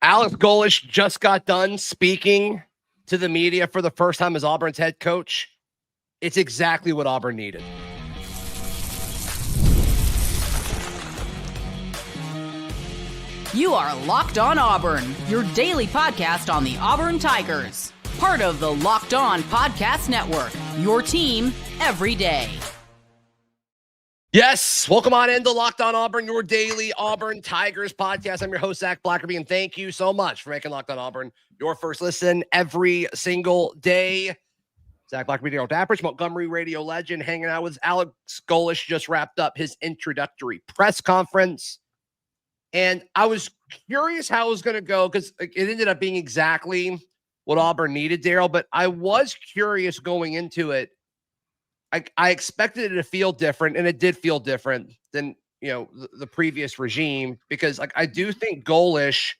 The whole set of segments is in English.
Alex Golesh just got done speaking to the media for the first time as Auburn's head coach. It's exactly what Auburn needed. You are Locked On Auburn, your daily podcast on the Auburn Tigers. Part of the Locked On Podcast Network, your team every day. Yes, welcome on into Locked On Auburn, your daily Auburn Tigers podcast. I'm your host, Zac Blackerby, and thank you so much for making Locked On Auburn your first listen every single day. Zac Blackerby, Daryl Dappers, Montgomery radio legend, hanging out with Alex Golesh. Just wrapped up his introductory press conference. And I was curious how it was going to go because it ended up being exactly what Auburn needed, Daryl. But I was curious going into it. I expected it to feel different, and it did feel different than the previous regime because I do think Golesh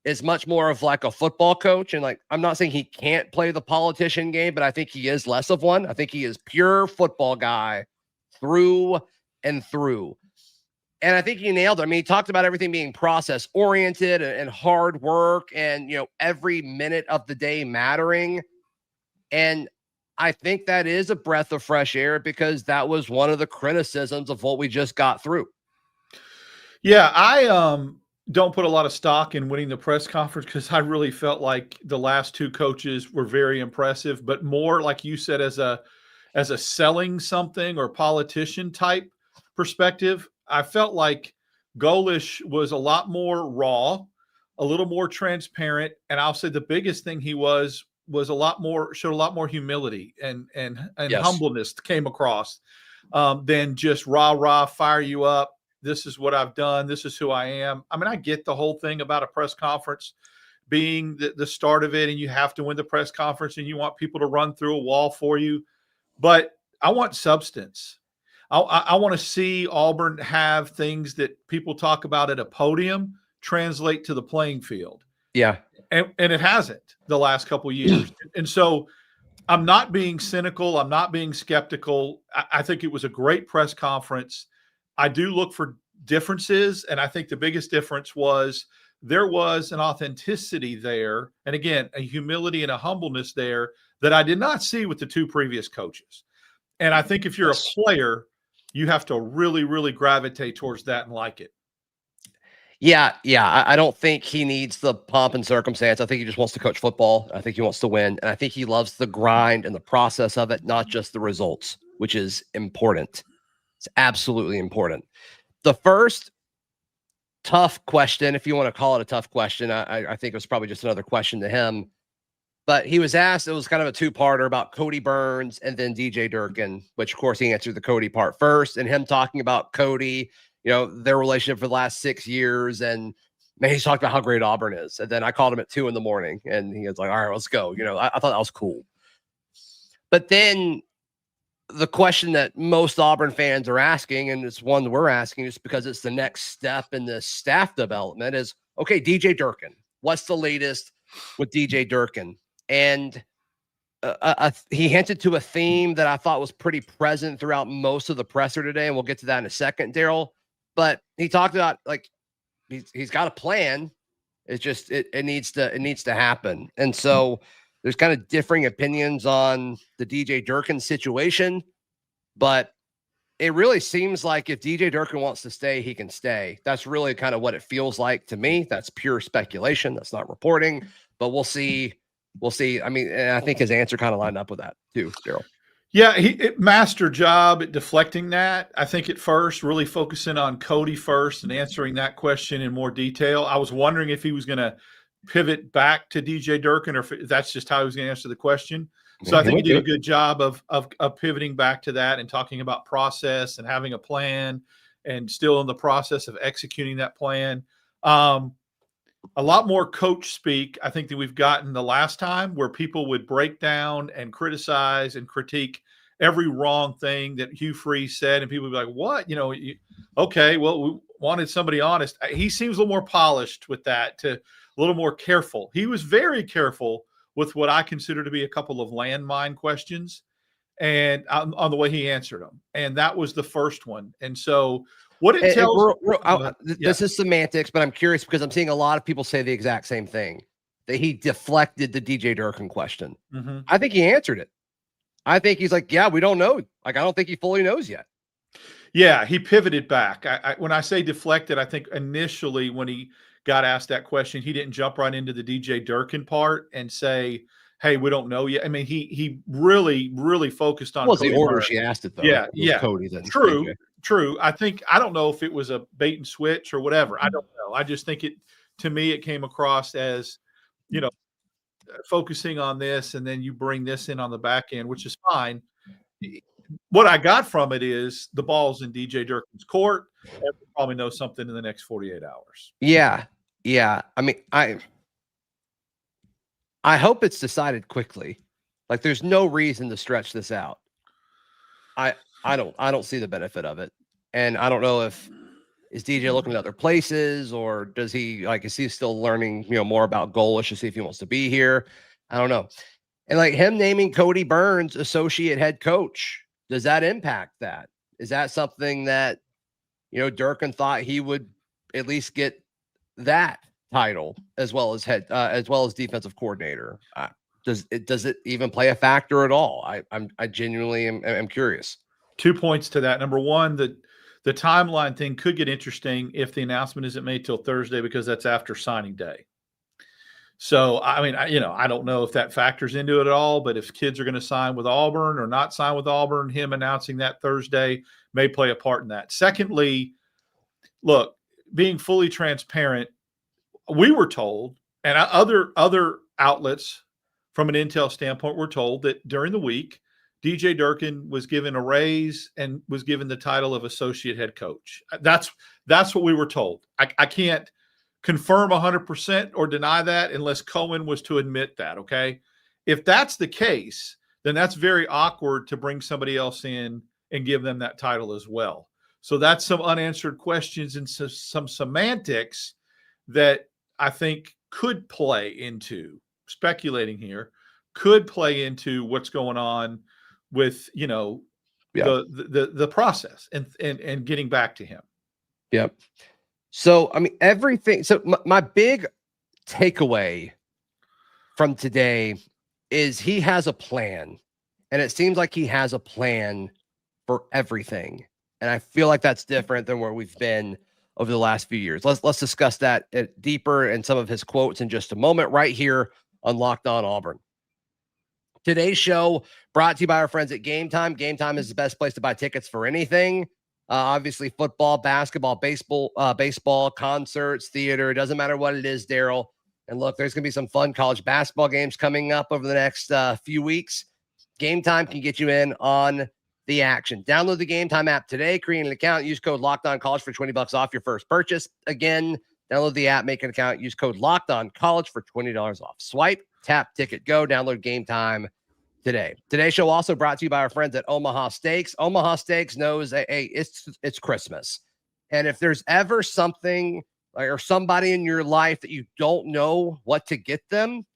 is much more of like a football coach, and I'm not saying he can't play the politician game, but I think he is less of one. I think he is pure football guy through and through. And I think he nailed it. I mean, he talked about everything being process oriented and hard work and, every minute of the day mattering. And I think that is a breath of fresh air because that was one of the criticisms of what we just got through. Yeah, I don't put a lot of stock in winning the press conference because I really felt like the last two coaches were very impressive, but more like you said, as a selling something or politician type perspective. I felt like Golesh was a lot more raw, a little more transparent, and I'll say the biggest thing he was showed a lot more humility and yes, humbleness came across than just rah, fire you up. This is what I've done. This is who I am. I mean, I get the whole thing about a press conference being the start of it, and you have to win the press conference, and you want people to run through a wall for you. But I want substance. I want to see Auburn have things that people talk about at a podium translate to the playing field. Yeah. And it hasn't the last couple of years. And so I'm not being cynical. I'm not being skeptical. I think it was a great press conference. I do look for differences. And I think the biggest difference was there was an authenticity there. And again, a humility and a humbleness there that I did not see with the two previous coaches. And I think if you're a player, you have to really, really gravitate towards that and like it. Yeah. I don't think he needs the pomp and circumstance. I think he just wants to coach football. I think he wants to win. And I think he loves the grind and the process of it, not just the results, which is important. It's absolutely important. The first tough question, if you want to call it a tough question, I think it was probably just another question to him. But he was asked, it was kind of a two-parter about Cody Burns and then DJ Durkin, which, of course, he answered the Cody part first. And him talking about Cody, their relationship for the last 6 years. And, man, he's talked about how great Auburn is. And then I called him at 2 a.m. and he was like, all right, let's go. I thought that was cool. But then the question that most Auburn fans are asking, and it's one we're asking just because it's the next step in the staff development, is, okay, DJ Durkin, what's the latest with DJ Durkin? And he hinted to a theme that I thought was pretty present throughout most of the presser today, and we'll get to that in a second, Daryl. But he talked about he's got a plan. It's just it needs to happen. And so there's kind of differing opinions on the DJ Durkin situation, but it really seems like if DJ Durkin wants to stay, he can stay. That's really kind of what it feels like to me. That's pure speculation. That's not reporting, but we'll see. We'll see. I mean, and I think his answer kind of lined up with that too, Daryl. Yeah, master job at deflecting that. I think at first, really focusing on Cody first and answering that question in more detail. I was wondering if he was going to pivot back to DJ Durkin or if that's just how he was going to answer the question. So I think he did a good job of pivoting back to that and talking about process and having a plan and still in the process of executing that plan. A lot more coach speak, I think, than we've gotten the last time, where people would break down and criticize and critique every wrong thing that Hugh Freeze said. And people would be like, what? Okay, well, we wanted somebody honest. He seems a little more polished with that, a little more careful. He was very careful with what I consider to be a couple of landmine questions and on the way he answered them. And that was the first one. And so What it tells this is semantics, but I'm curious because I'm seeing a lot of people say the exact same thing, that he deflected the DJ Durkin question. Mm-hmm. I think he answered it. I think he's like, yeah, we don't know. Like, I don't think he fully knows yet. Yeah, he pivoted back. When I say deflected, I think initially when he got asked that question, he didn't jump right into the DJ Durkin part and say, "Hey, we don't know yet." I mean, he really, really focused on. Was the order she asked it though? Yeah. Cody then. True. I don't know if it was a bait and switch or whatever. I don't know. I just think to me, it came across as, focusing on this, and then you bring this in on the back end, which is fine. What I got from it is the ball's in DJ Durkin's court, and we'll probably know something in the next 48 hours. Yeah. I mean, I hope it's decided quickly. Like, there's no reason to stretch this out. I don't see the benefit of it, and I don't know if is DJ looking at other places, or does he is he still learning more about Golesh to see if he wants to be here? I don't know. And like him naming Cody Burns associate head coach, does that impact that? Is that something that Durkin thought he would at least get that title as well as defensive coordinator? Does it even play a factor at all? I genuinely am curious. 2 points to that. Number one, the timeline thing could get interesting if the announcement isn't made till Thursday, because that's after signing day. So, I mean, I don't know if that factors into it at all, but if kids are going to sign with Auburn or not sign with Auburn, him announcing that Thursday may play a part in that. Secondly, look, being fully transparent, we were told, and other outlets from an intel standpoint were told, that during the week, DJ Durkin was given a raise and was given the title of associate head coach. That's what we were told. I can't confirm 100% or deny that unless Cohen was to admit that, okay? If that's the case, then that's very awkward to bring somebody else in and give them that title as well. So that's some unanswered questions and some semantics that I think could play into, speculating here, could play into what's going on with, the process and getting back to him. Yep. So, I mean, everything. So my big takeaway from today is he has a plan, and it seems like he has a plan for everything. And I feel like that's different than where we've been over the last few years. Let's discuss that deeper and some of his quotes in just a moment, right here on Locked On Auburn. Today's show brought to you by our friends at Game Time. Game Time is the best place to buy tickets for anything. Obviously, football, basketball, baseball, concerts, theater. It doesn't matter what it is, Daryl. And look, there's going to be some fun college basketball games coming up over the next few weeks. Game Time can get you in on the action. Download the Game Time app today. Create an account. Use code LOCKEDONCollege for $20 off your first purchase. Again, download the app, make an account. Use code LOCKEDONCollege for $20 off. Swipe, tap, ticket, go. Download Game Time today. Today's show also brought to you by our friends at Omaha Steaks. Omaha Steaks knows, hey, it's Christmas. And if there's ever something or somebody in your life that you don't know what to get them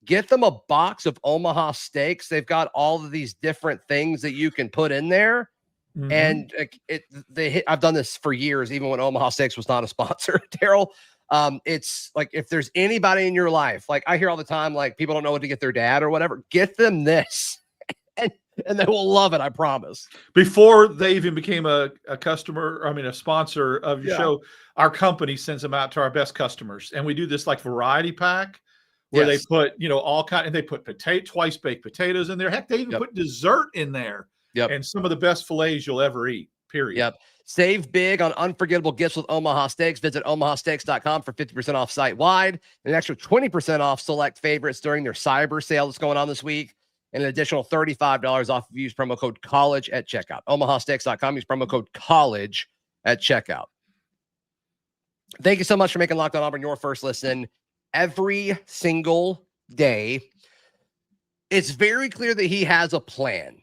a box of Omaha Steaks. They've got all of these different things that you can put in there. Mm-hmm. And I've done this for years, even when Omaha Steaks was not a sponsor, Daryl. It's like, if there's anybody in your life, like I hear all the time, like people don't know what to get their dad or whatever, get them this and they will love it. I promise. Before they even became a sponsor of your show, our company sends them out to our best customers. And we do this like variety pack where they put, all kind, and they put twice baked potatoes in there. Heck, they even put dessert in there. And some of the best fillets you'll ever eat, period. Yep. Save big on unforgettable gifts with Omaha Steaks. Visit omahasteaks.com for 50% off site-wide, an extra 20% off select favorites during their cyber sale that's going on this week, and an additional $35 off if you use promo code COLLEGE at checkout. omahasteaks.com, use promo code COLLEGE at checkout. Thank you so much for making Locked On Auburn your first listen every single day. It's very clear that he has a plan.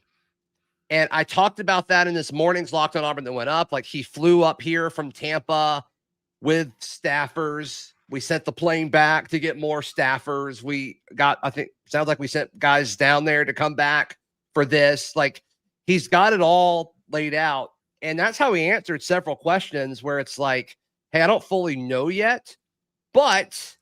And I talked about that in this morning's Locked On Auburn that went up. Like, he flew up here from Tampa with staffers. We sent the plane back to get more staffers. We got, sounds like we sent guys down there to come back for this. Like, he's got it all laid out. And that's how he answered several questions where it's like, hey, I don't fully know yet, but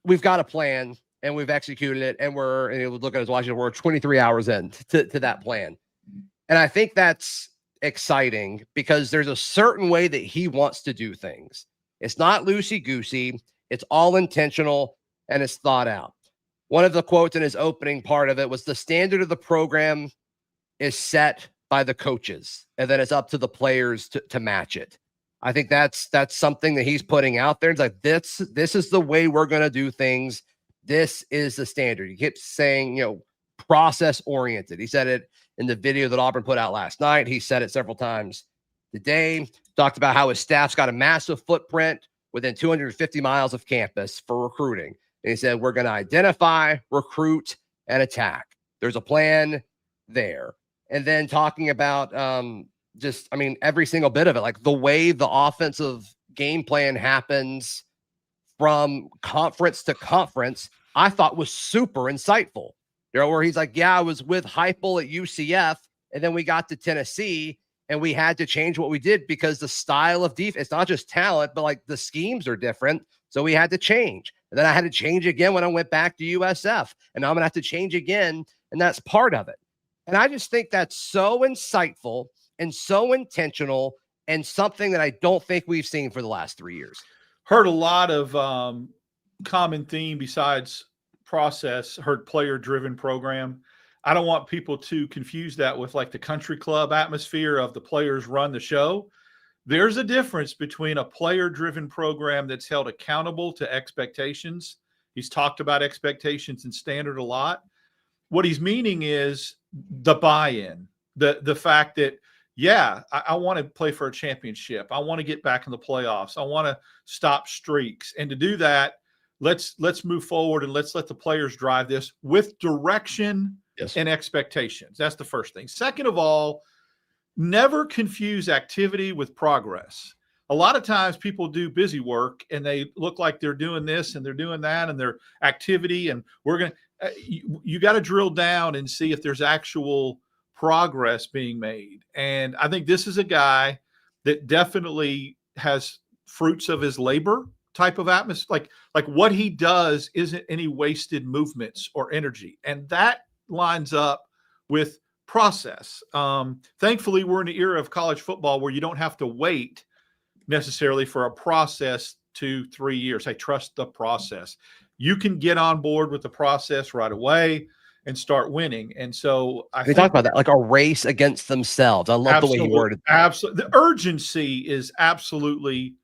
we've got a plan and we've executed it. And he would look at his watch, we're 23 hours in to that plan. And I think that's exciting because there's a certain way that he wants to do things. It's not loosey-goosey. It's all intentional and it's thought out. One of the quotes in his opening part of it was the standard of the program is set by the coaches, and then it's up to the players to match it. I think that's something that he's putting out there. It's like, this is the way we're going to do things. This is the standard. He keeps saying, process oriented. He said it in the video that Auburn put out last night. He said it several times today. Talked about how his staff's got a massive footprint within 250 miles of campus for recruiting. And he said, we're going to identify, recruit, and attack. There's a plan there. And then talking about every single bit of it, like the way the offensive game plan happens from conference to conference, I thought was super insightful. Where he's like, yeah, I was with Heupel at UCF, and then we got to Tennessee, and we had to change what we did because the style of defense, it's not just talent, but like the schemes are different. So we had to change. And then I had to change again when I went back to USF, and now I'm going to have to change again. And that's part of it. And I just think that's so insightful and so intentional and something that I don't think we've seen for the last 3 years. Heard a lot of common theme besides process, heard player-driven program. I don't want people to confuse that with like the country club atmosphere of the players run the show. There's a difference between a player-driven program that's held accountable to expectations. He's talked about expectations and standard a lot. What he's meaning is the buy-in, the fact that, yeah, I want to play for a championship. I want to get back in the playoffs. I want to stop streaks. And to do that, let's move forward and let's let the players drive this with direction and expectations. That's the first thing. Second of all, never confuse activity with progress. A lot of times people do busy work and they look like they're doing this and they're doing that and their activity. And we're going to, you got to drill down and see if there's actual progress being made. And I think this is a guy that definitely has fruits of his labor type of atmosphere. Like what he does isn't any wasted movements or energy. And that lines up with process. Thankfully, we're in the era of college football where you don't have to wait necessarily for a process 2-3 years. I trust the process. You can get on board with the process right away and start winning. And so I think talk about that, like a race against themselves. I love the way he worded that. Absolutely. The urgency is absolutely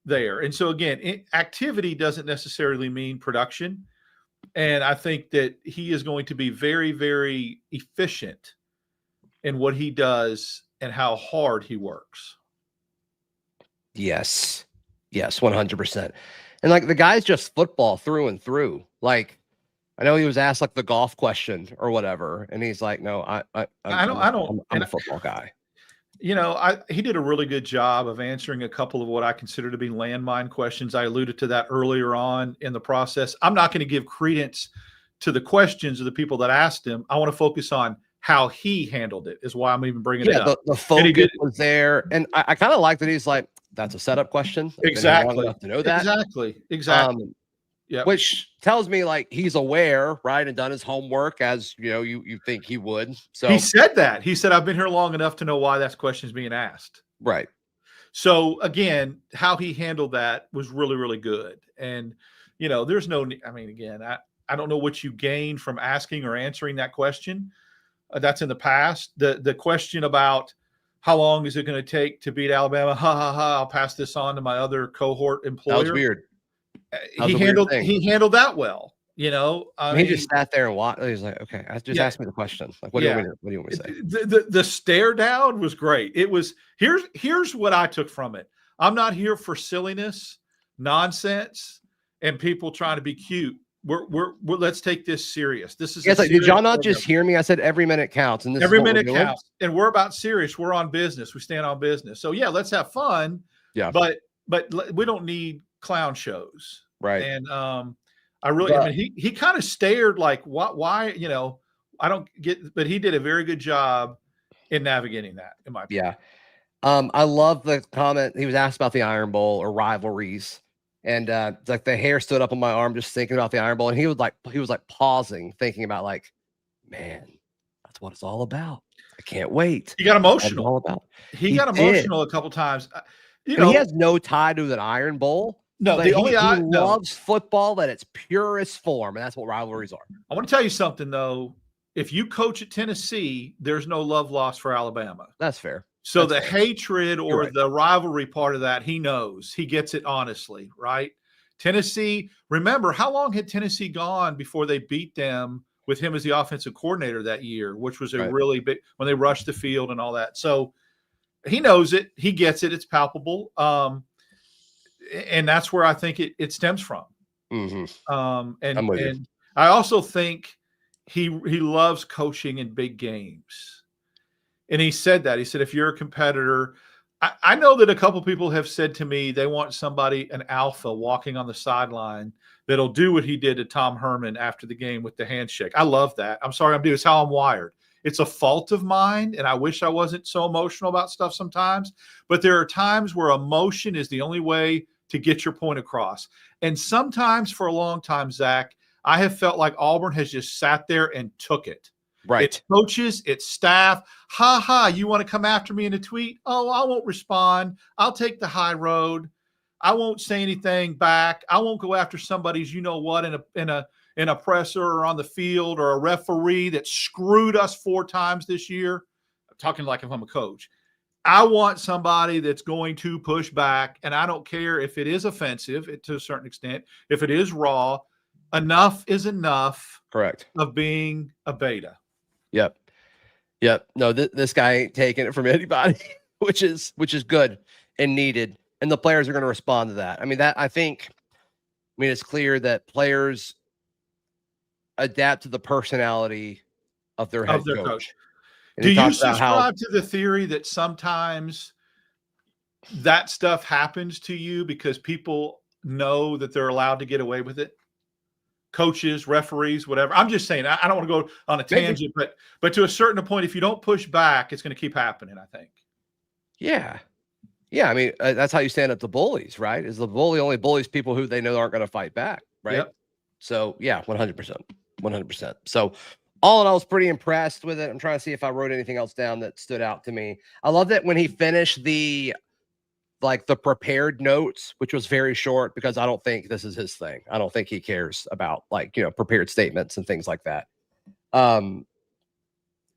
there. And so again, activity doesn't necessarily mean production. And I think that he is going to be very, very efficient in what he does and how hard he works. Yes, 100%. And like the guy's just football through and through. Like, I know he was asked like the golf question or whatever, and he's like, "No, I'm a football guy." He did a really good job of answering a couple of what I consider to be landmine questions. I alluded to that earlier on in the process. I'm not going to give credence to the questions of the people that asked him. I want to focus on how he handled it. Is why I'm even bringing it up. The focus was there, and I kind of like that he's like, "That's a setup question." Exactly. To know that. Exactly. Yeah, which tells me like he's aware, right, and done his homework as you think he would. So he said that. He said, "I've been here long enough to know why that question's being asked." Right. So again, how he handled that was really, really good. And there's no. I mean, again, I don't know what you gained from asking or answering that question. That's in the past. The question about how long is it going to take to beat Alabama? I'll pass this on to my other cohort employer. That was weird. He handled that well. He just sat there and watched. He's like, "Okay, just ask me the question. Like, what do you want me to say?" The stare down was great. It was here's what I took from it. I'm not here for silliness, nonsense, and people trying to be cute. We're let's take this serious. This is like, did y'all not just hear me? I said every minute counts, and every minute counts, and we're about serious. We're on business. We stand on business. So yeah, let's have fun. Yeah, but we don't need clown shows. Right. And he kind of stared like, why, I don't get, but he did a very good job in navigating that, in my opinion. Yeah. I love the comment. He was asked about the Iron Bowl or rivalries. And it's like the hair stood up on my arm just thinking about the Iron Bowl. And he was like pausing, thinking about like, man, that's what it's all about. I can't wait. He got That's what it's emotional. all about. He got emotional a couple times. He has no tie to an Iron Bowl. No, he loves football at its purest form, and that's what rivalries are. I want to tell you something, though. If you coach at Tennessee, there's no love lost for Alabama. That's fair. So the hatred or the rivalry part of that, he knows. He gets it honestly, right? Tennessee, remember, how long had Tennessee gone before they beat them with him as the offensive coordinator that year, which was a really big – when they rushed the field and all that. So he knows it. He gets it. It's palpable. And that's where I think it stems from. Mm-hmm. And I also think he loves coaching in big games. And he said that. He said, if you're a competitor, I know that a couple people have said to me they want somebody, an alpha, walking on the sideline that'll do what he did to Tom Herman after the game with the handshake. I love that. I'm sorry, it's how I'm wired. It's a fault of mine, and I wish I wasn't so emotional about stuff sometimes. But there are times where emotion is the only way to get your point across. And sometimes for a long time, Zach, I have felt like Auburn has just sat there and took it. Right. It's coaches, it's staff. Ha ha, you want to come after me in a tweet? Oh, I won't respond. I'll take the high road. I won't say anything back. I won't go after somebody's in a presser or on the field or a referee that screwed us 4 times this year. I'm talking like if I'm a coach. I want somebody that's going to push back, and I don't care if it is offensive to a certain extent, if it is raw. Enough is enough. Correct. Of being a beta. Yep. No, this guy ain't taking it from anybody, which is good and needed. And the players are going to respond to that. I mean, it's clear that players adapt to the personality of their head coach. Do you subscribe to the theory that sometimes that stuff happens to you because people know that they're allowed to get away with it? Coaches, referees, whatever. I'm just saying, I don't want to go on a tangent, but to a certain point, if you don't push back, it's going to keep happening, I think. Yeah. I mean, that's how you stand up to bullies, right? Is the bully only bullies people who they know aren't going to fight back, right? Yep. So, yeah, 100%. So, all in all, I was pretty impressed with it. I'm trying to see if I wrote anything else down that stood out to me. I love that when he finished the prepared notes, which was very short, because I don't think this is his thing. I don't think he cares about prepared statements and things like that.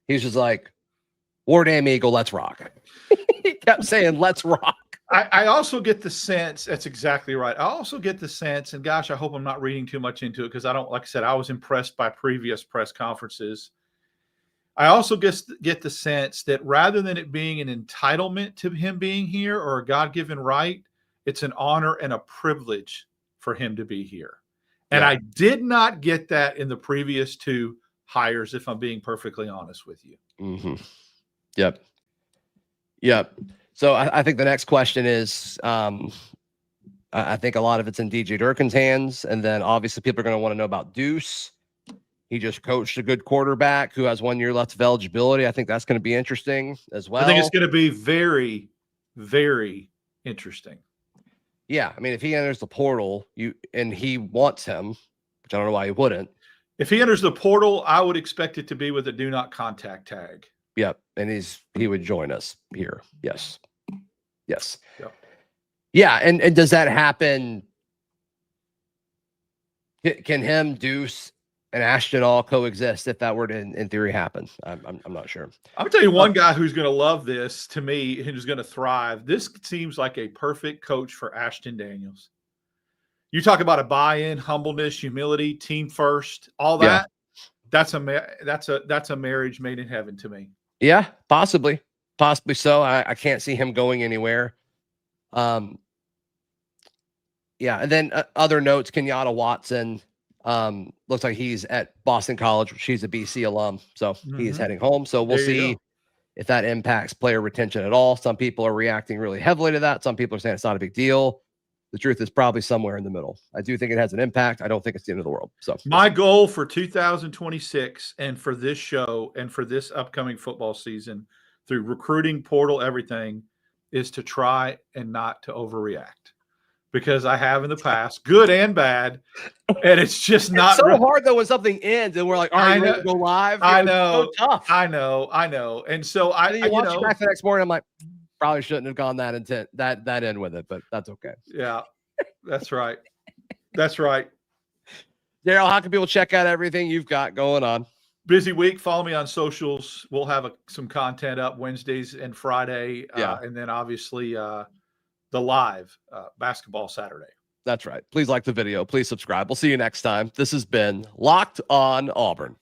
He's just like, War Damn Eagle, let's rock. He kept saying, let's rock. I also get the sense, that's exactly right. I also get the sense, and gosh, I hope I'm not reading too much into it, because like I said, I was impressed by previous press conferences. I also get the sense that rather than it being an entitlement to him being here or a God-given right, it's an honor and a privilege for him to be here. And I did not get that in the previous 2 hires, if I'm being perfectly honest with you. Mm-hmm. Yep. So I think the next question is, I think a lot of it's in DJ Durkin's hands. And then obviously people are going to want to know about Deuce. He just coached a good quarterback who has 1 year left of eligibility. I think that's going to be interesting as well. I think it's going to be very, very interesting. Yeah. I mean, if he enters the portal and he wants him, which I don't know why he wouldn't. If he enters the portal, I would expect it to be with a do not contact tag. Yep. And he would join us here. Yes. Yep. Yeah. And does that happen? Can him, Deuce, and Ashton all coexist if that were to, in theory, happen? I'm not sure. I'm going to tell you one guy who's going to love this, to me, and who's going to thrive. This seems like a perfect coach for Ashton Daniels. You talk about a buy-in, humbleness, humility, team first, all that. Yeah. That's a marriage made in heaven to me. Yeah, possibly so. I can't see him going anywhere. Yeah, and then other notes, Kenyatta Watson. Looks like he's at Boston College, which he's a BC alum, so he is heading home. So we'll see if that impacts player retention at all. Some people are reacting really heavily to that. Some people are saying it's not a big deal. The truth is probably somewhere in the middle. I do think it has an impact. I don't think it's the end of the world. So my goal for 2026 and for this show and for this upcoming football season, through recruiting, portal, everything, is to try and not to overreact, because I have in the past, good and bad, and it's just not so hard though when something ends and we're like, all right, ready to go live. I It's know, so tough. I know. And so you watch it back the next morning. I'm like, probably shouldn't have gone that in with it, but that's okay. Yeah, that's right. That's right. Daryl, how can people check out everything you've got going on? Busy week. Follow me on socials. We'll have some content up Wednesdays and Friday. And then obviously the live basketball Saturday. That's right. Please like the video. Please subscribe. We'll see you next time. This has been Locked on Auburn.